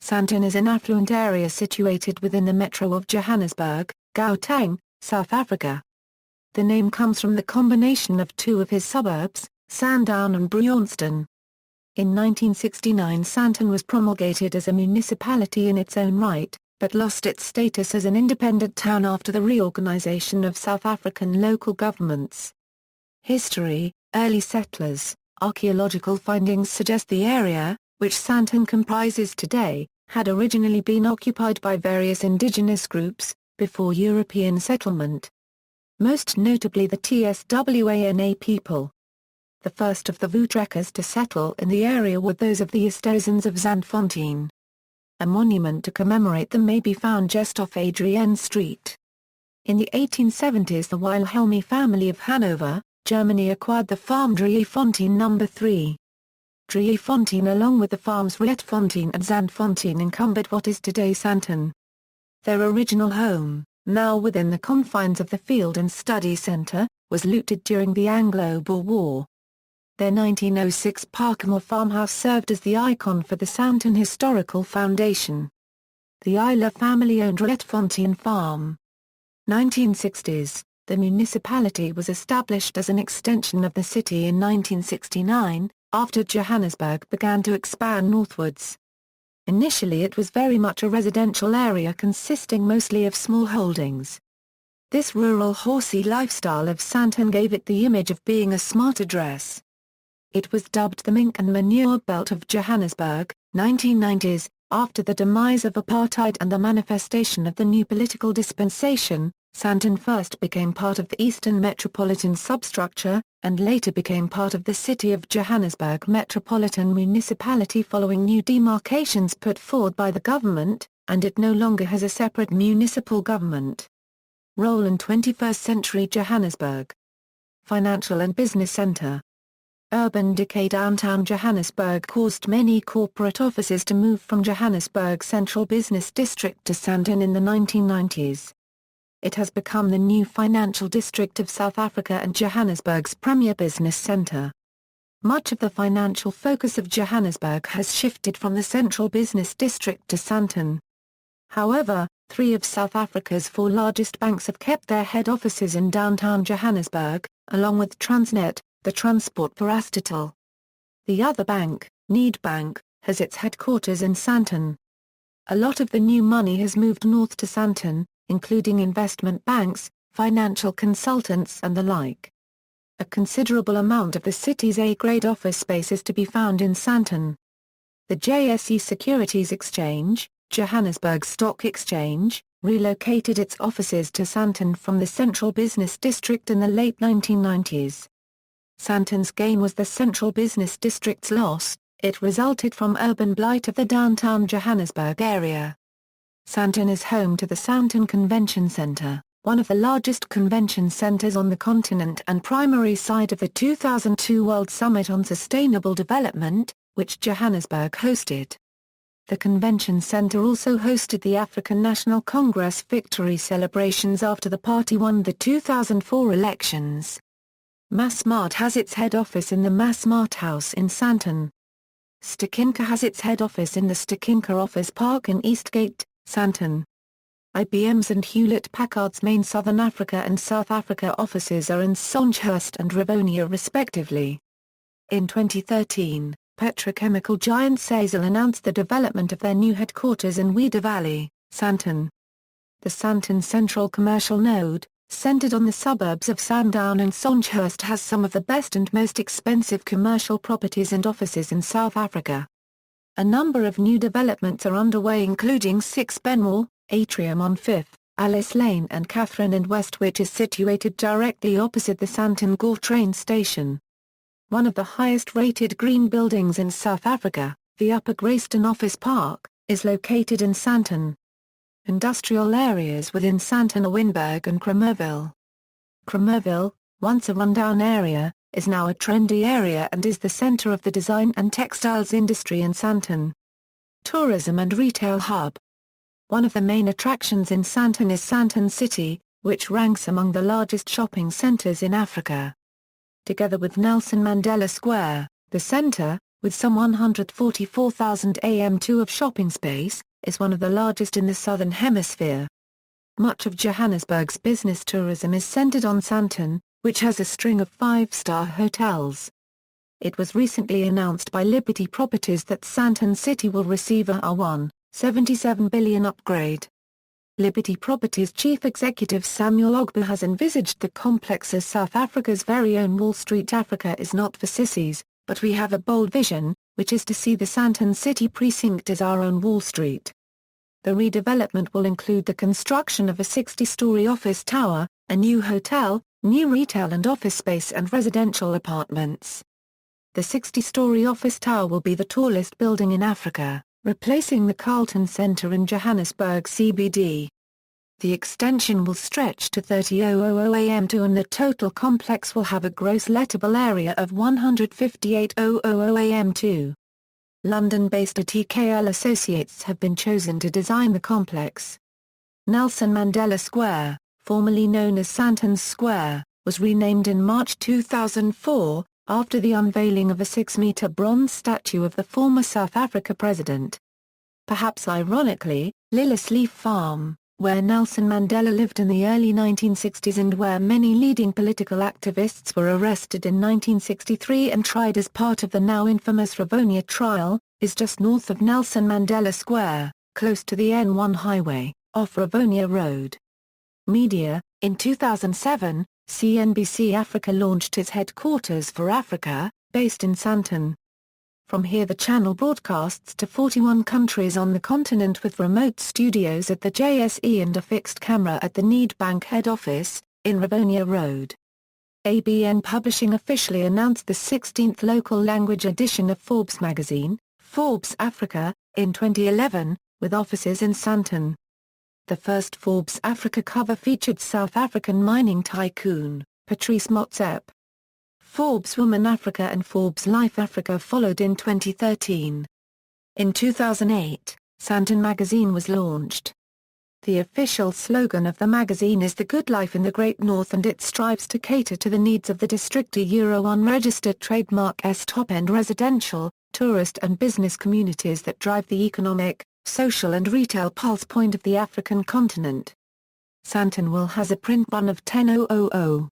Sandton is an affluent area situated within the metro of Johannesburg, Gauteng, South Africa. The name comes from the combination of two of his suburbs, Sandown and Bryanston. In 1969 Sandton was promulgated as a municipality in its own right, but lost its status as an independent town after the reorganization of South African local governments. History, early settlers. Archaeological findings suggest the area, which Sandton comprises today, had originally been occupied by various indigenous groups, before European settlement. Most notably the Tswana people. The first of the Voetrekkers to settle in the area were those of the Esterhuisens of Zandfontein. A monument to commemorate them may be found just off Adrienne Street. In the 1870s the Wilhelmi family of Hanover, Germany acquired the farm Driefontein No. 3. Driefontein along with the farms Rietfontein and Zandfontein encumbered what is today Sandton. Their original home, now within the confines of the Field and Study Centre, was looted during the Anglo-Boer War. Their 1906 Parkmore farmhouse served as the icon for the Sandton Historical Foundation. The Eiler family owned Rietfontein Farm. 1960s. The municipality was established as an extension of the city in 1969, after Johannesburg began to expand northwards. Initially it was very much a residential area consisting mostly of small holdings. This rural horsey lifestyle of Sandton gave it the image of being a smart address. It was dubbed the mink and manure belt of Johannesburg, 1990s, after the demise of apartheid and the manifestation of the new political dispensation. Sandton first became part of the Eastern Metropolitan Substructure, and later became part of the City of Johannesburg Metropolitan Municipality following new demarcations put forward by the government, and it no longer has a separate municipal government. Role in 21st century Johannesburg. Financial and business centre. Urban decay. Downtown Johannesburg caused many corporate offices to move from Johannesburg Central Business District to Sandton in the 1990s. It has become the new financial district of South Africa and Johannesburg's premier business centre. Much of the financial focus of Johannesburg has shifted from the central business district to Sandton. However, 3 of South Africa's 4 largest banks have kept their head offices in downtown Johannesburg, along with Transnet, the transport parastatal. The other bank, Nedbank, has its headquarters in Sandton. A lot of the new money has moved north to Sandton, including investment banks, financial consultants and the like. A considerable amount of the city's A-grade office space is to be found in Sandton. The JSE Securities Exchange, Johannesburg Stock Exchange, relocated its offices to Sandton from the central business district in the late 1990s. Sandton's gain was the central business district's loss. It resulted from urban blight of the downtown Johannesburg area. Sandton is home to the Sandton Convention Centre, one of the largest convention centres on the continent and primary site of the 2002 World Summit on Sustainable Development, which Johannesburg hosted. The convention centre also hosted the African National Congress victory celebrations after the party won the 2004 elections. Massmart has its head office in the Massmart House in Sandton. Stekinka has its head office in the Stekinka Office Park in Eastgate, Sandton. IBM's and Hewlett-Packard's main Southern Africa and South Africa offices are in Songhurst and Rivonia respectively. In 2013, petrochemical giant Sasol announced the development of their new headquarters in Wheeler Valley, Sandton. The Sandton Central Commercial Node, centered on the suburbs of Sandown and Songhurst, has some of the best and most expensive commercial properties and offices in South Africa. A number of new developments are underway including 6 Benmore, Atrium on 5th, Alice Lane and Catherine and West, which is situated directly opposite the Sandton Gore train station. One of the highest-rated green buildings in South Africa, the Upper Grayston Office Park, is located in Sandton. Industrial areas within Sandton are Winburg and Cromerville. Cromerville, once a rundown area, is now a trendy area and is the center of the design and textiles industry in Sandton. Tourism and retail hub. One of the main attractions in Sandton is Sandton City, which ranks among the largest shopping centers in Africa. Together with Nelson Mandela Square, the center, with some 144,000 am2 of shopping space, is one of the largest in the Southern Hemisphere. Much of Johannesburg's business tourism is centered on Sandton, which has a string of five-star hotels. It was recently announced by Liberty Properties that Sandton City will receive a R1.77 billion upgrade. Liberty Properties chief executive Samuel Ogbu has envisaged the complex as South Africa's very own Wall Street. Africa is not for sissies, but we have a bold vision, which is to see the Sandton City precinct as our own Wall Street. The redevelopment will include the construction of a 60-story office tower, a new hotel, new retail and office space and residential apartments. The 60-story office tower will be the tallest building in Africa, replacing the Carlton Centre in Johannesburg CBD. The extension will stretch to 30,000 am2 and the total complex will have a gross lettable area of 158,000 am2. London-based TKL Associates have been chosen to design the complex. Nelson Mandela Square, formerly known as Sandton's Square, was renamed in March 2004, after the unveiling of a 6-metre bronze statue of the former South Africa president. Perhaps ironically, Lillisleaf Farm, where Nelson Mandela lived in the early 1960s and where many leading political activists were arrested in 1963 and tried as part of the now infamous Rivonia trial, is just north of Nelson Mandela Square, close to the N1 highway, off Rivonia Road. Media: in 2007, CNBC Africa launched its headquarters for Africa, based in Sandton. From here the channel broadcasts to 41 countries on the continent with remote studios at the JSE and a fixed camera at the Nedbank head office, in Rivonia Road. ABN Publishing officially announced the 16th local language edition of Forbes magazine, Forbes Africa, in 2011, with offices in Sandton. The first Forbes Africa cover featured South African mining tycoon, Patrice Motsepe. Forbes Woman Africa and Forbes Life Africa followed in 2013. In 2008, Sandton magazine was launched. The official slogan of the magazine is "The Good Life in the Great North" and it strives to cater to the needs of the district unregistered trademark's top-end residential, tourist and business communities that drive the economic, social and retail pulse point of the African continent. Sandton will has a print run of 10,000.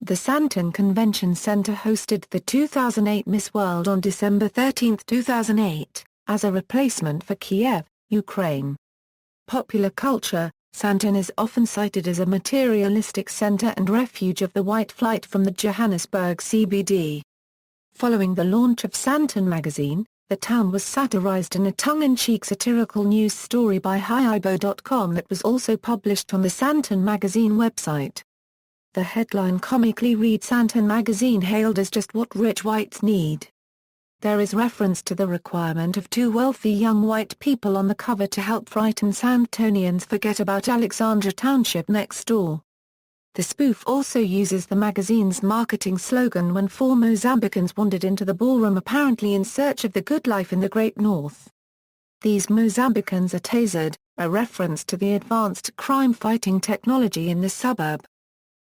The Sandton Convention Center hosted the 2008 Miss World on December 13, 2008, as a replacement for Kiev, Ukraine. Popular culture: Sandton is often cited as a materialistic center and refuge of the white flight from the Johannesburg CBD. Following the launch of Sandton magazine, the town was satirized in a tongue-in-cheek satirical news story by Hiibo.com that was also published on the Sandton magazine website. The headline comically reads "Sandton magazine hailed as just what rich whites need." There is reference to the requirement of two wealthy young white people on the cover to help frightened Sandtonians forget about Alexandra Township next door. The spoof also uses the magazine's marketing slogan when four Mozambicans wandered into the ballroom apparently in search of the good life in the Great North. These Mozambicans are tasered, a reference to the advanced crime-fighting technology in the suburb.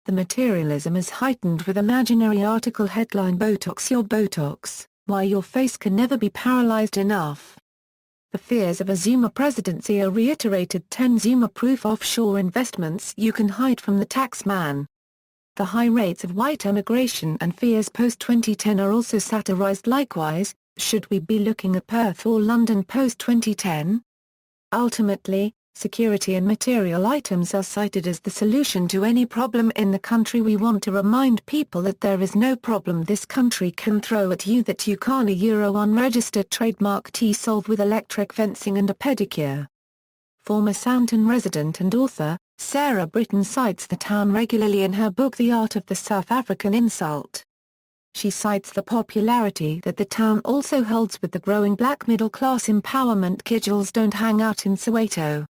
The materialism is heightened with imaginary article headline "Botox your Botox, why your face can never be paralyzed enough." The fears of a Zuma presidency are reiterated. 10 Zuma-proof offshore investments you can hide from the tax man. The high rates of white emigration and fears post-2010 are also satirized likewise. Should we be looking at Perth or London post-2010? Ultimately, security and material items are cited as the solution to any problem in the country. We want to remind people that there is no problem this country can throw at you that you can't unregistered trademark solve with electric fencing and a pedicure. Former Sandton resident and author, Sarah Britton cites the town regularly in her book The Art of the South African Insult. She cites the popularity that the town also holds with the growing black middle-class empowerment. Kidgels don't hang out in Soweto.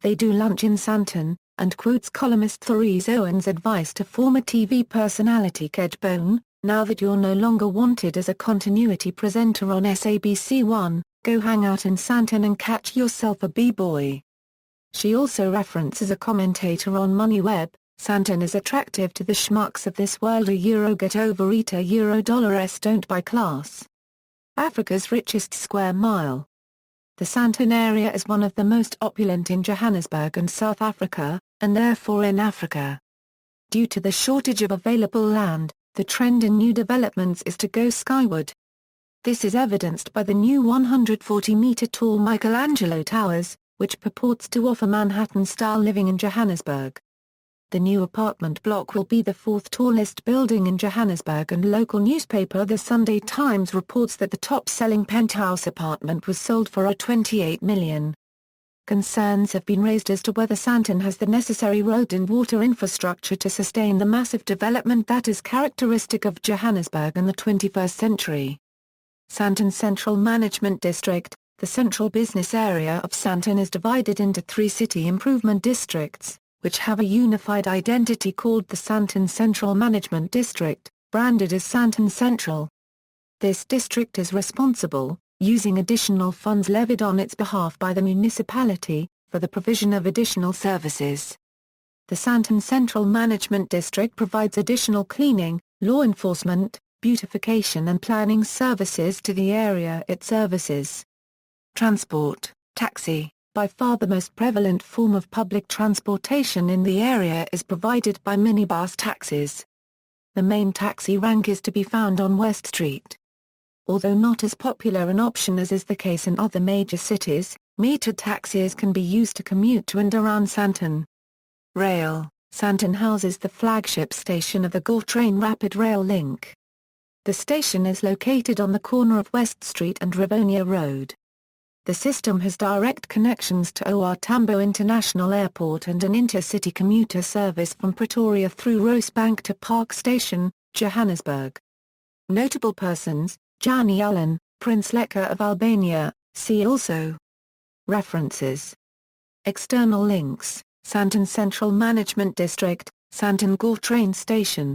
They do lunch in Sandton, and quotes columnist Therese Owen's advice to former TV personality Kedge Bone, "Now that you're no longer wanted as a continuity presenter on SABC1, go hang out in Sandton and catch yourself a b-boy." She also references a commentator on MoneyWeb, "Sandton is attractive to the schmucks of this world, a euro get over eat a euro dollars don't buy class." Africa's richest square mile. The Sandton area is one of the most opulent in Johannesburg and South Africa, and therefore in Africa. Due to the shortage of available land, the trend in new developments is to go skyward. This is evidenced by the new 140-meter-tall Michelangelo Towers, which purports to offer Manhattan-style living in Johannesburg. The new apartment block will be the fourth tallest building in Johannesburg, and local newspaper The Sunday Times reports that the top-selling penthouse apartment was sold for $28 million. Concerns have been raised as to whether Sandton has the necessary road and water infrastructure to sustain the massive development that is characteristic of Johannesburg in the 21st century. Sandton Central Management District. The central business area of Sandton is divided into 3 city improvement districts, which have a unified identity called the Sandton Central Management District, branded as Sandton Central. This district is responsible, using additional funds levied on its behalf by the municipality, for the provision of additional services. The Sandton Central Management District provides additional cleaning, law enforcement, beautification and planning services to the area it services. Transport, taxi, by far the most prevalent form of public transportation in the area, is provided by minibus taxis. The main taxi rank is to be found on West Street. Although not as popular an option as is the case in other major cities, metered taxis can be used to commute to and around Sandton. Rail. Sandton houses the flagship station of the Gauteng Rapid Rail Link. The station is located on the corner of West Street and Rivonia Road. The system has direct connections to OR Tambo International Airport and an intercity commuter service from Pretoria through Rosebank to Park Station, Johannesburg. Notable persons: Gianni Allen, Prince Lekka of Albania, see also. References. External links: Sandton Central Management District, Sandton Gauteng Station.